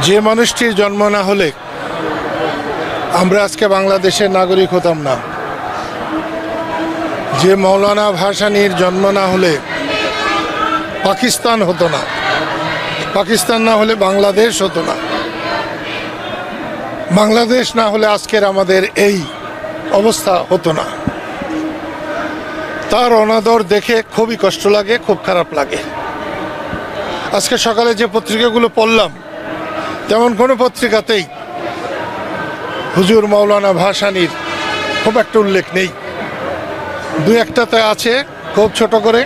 যে মানুষটির জন্ম না হলে আমরা আজকে বাংলাদেশের নাগরিক হতাম না, যে মৌলানা ভাসানীর জন্ম না হলে পাকিস্তান হতো না, পাকিস্তান না হলে বাংলাদেশ হতো না, বাংলাদেশ না হলে আজকের আমাদের এই অবস্থা হতো না। তার অনাদর দেখে খুবই কষ্ট লাগে, খুব খারাপ লাগে। আজকে সকালে যে পত্রিকাগুলো পড়লাম তেমন কোনো পত্রিকাতেই হুজুর মৌলানা ভাসানীর খুব একটা উল্লেখ নেই। দু একটাতে আছে খুব ছোট করে,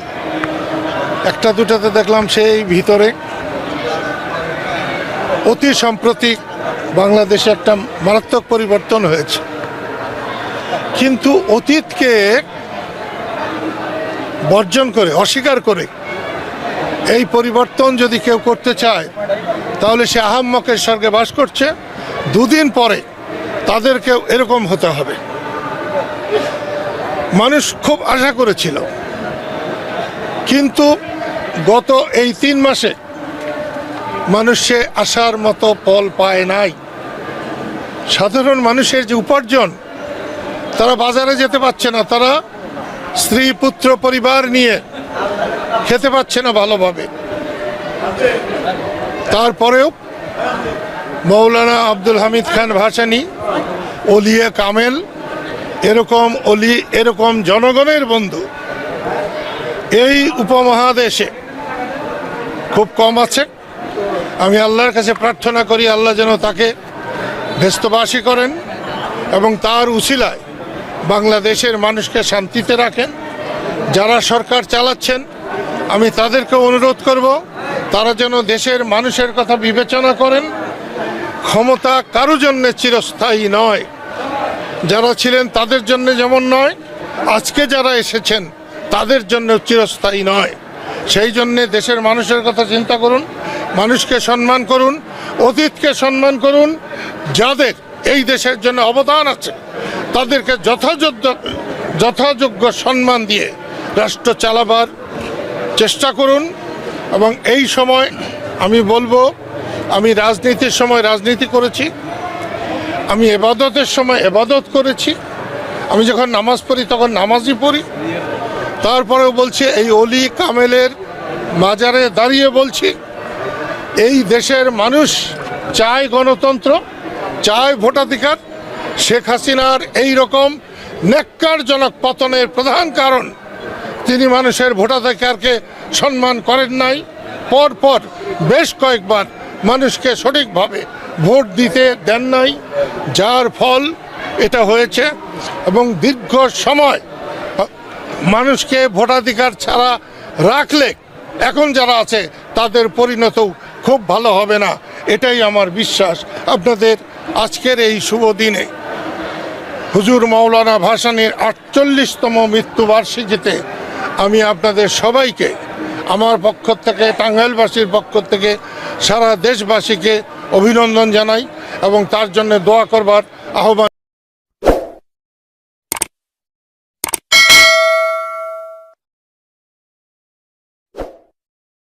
একটা দুটাতে দেখলাম সেই ভিতরে। অতি সম্প্রতি বাংলাদেশে একটা মারাত্মক পরিবর্তন হয়েছে, কিন্তু অতীতকে বর্জন করে, অস্বীকার করে এই পরিবর্তন যদি কেউ করতে চায় তাহলে সে আহাম্মকের স্বর্গে বাস করছে। দুদিন পরে তাদেরকেও এরকম হতে হবে। মানুষ খুব আশা করেছিল, কিন্তু গত এই 3 মাসে মানুষ সে আশার মতো ফল পায় নাই। সাধারণ মানুষের যে উপার্জন, তারা বাজারে যেতে পারছে না, তারা স্ত্রী পুত্র পরিবার নিয়ে খেতে পাচ্ছে না ভালোভাবে। তারপরেও মৌলানা আব্দুল হামিদ খান ভাসানী, ওলিয়ে কামেল, এরকম জনগণের বন্ধু এই উপমহাদেশে খুব কম আছে। আমি আল্লাহর কাছে প্রার্থনা করি আল্লাহ যেন তাকে ব্যস্তবাসী করেন এবং তার উসিলায় বাংলাদেশের মানুষকে শান্তিতে রাখেন। যারা সরকার চালাচ্ছেন আমি তাদেরকে অনুরোধ করব তারা যেন দেশের মানুষের কথা বিবেচনা করেন। ক্ষমতা কারো জন্যে চিরস্থায়ী নয়, যারা ছিলেন তাদের জন্য যেমন নয়, আজকে যারা এসেছেন তাদের জন্য চিরস্থায়ী নয়। সেই জন্যে দেশের মানুষের কথা চিন্তা করুন, মানুষকে সম্মান করুন, অতীতকে সম্মান করুন। যাদের এই দেশের জন্য অবদান আছে তাদেরকে যথাযোগ্য সম্মান দিয়ে রাষ্ট্র চালাবার চেষ্টা করুন। এবং এই সময় আমি বলবো, আমি রাজনীতির সময় রাজনীতি করেছি, আমি এবাদতের সময় এবাদত করেছি, আমি যখন নামাজ পড়ি তখন নামাজই পড়ি। তারপরেও বলছি, এই অলি কামেলের মাজারে দাঁড়িয়ে বলছি, এই দেশের মানুষ চায় গণতন্ত্র, চায় ভোটাধিকার। শেখ হাসিনার এই রকম ন্যাক্কারজনক পতনের প্রধান কারণ তিনি মানুষের ভোটাধিকারকে সম্মান করেন নাই। পরপর বেশ কয়েকবার মানুষকে সঠিকভাবে ভোট দিতে দেন নাই, যার ফল এটা হয়েছে। এবং দীর্ঘ সময় মানুষকে ভোটাধিকার ছাড়া রাখলে এখন যারা আছে তাদের পরিণতও খুব ভালো হবে না, এটাই আমার বিশ্বাস। আপনাদের আজকের এই শুভ দিনে হুজুর মৌলানা ভাসানীর 48তম মৃত্যুবার্ষিকীতে আমি আপনাদের সবাইকে আমার পক্ষ থেকে, টাঙ্গাইলবাসীর পক্ষ থেকে সারা দেশবাসীকে অভিনন্দন জানাই এবং তার জন্য দোয়া করবার আহ্বান।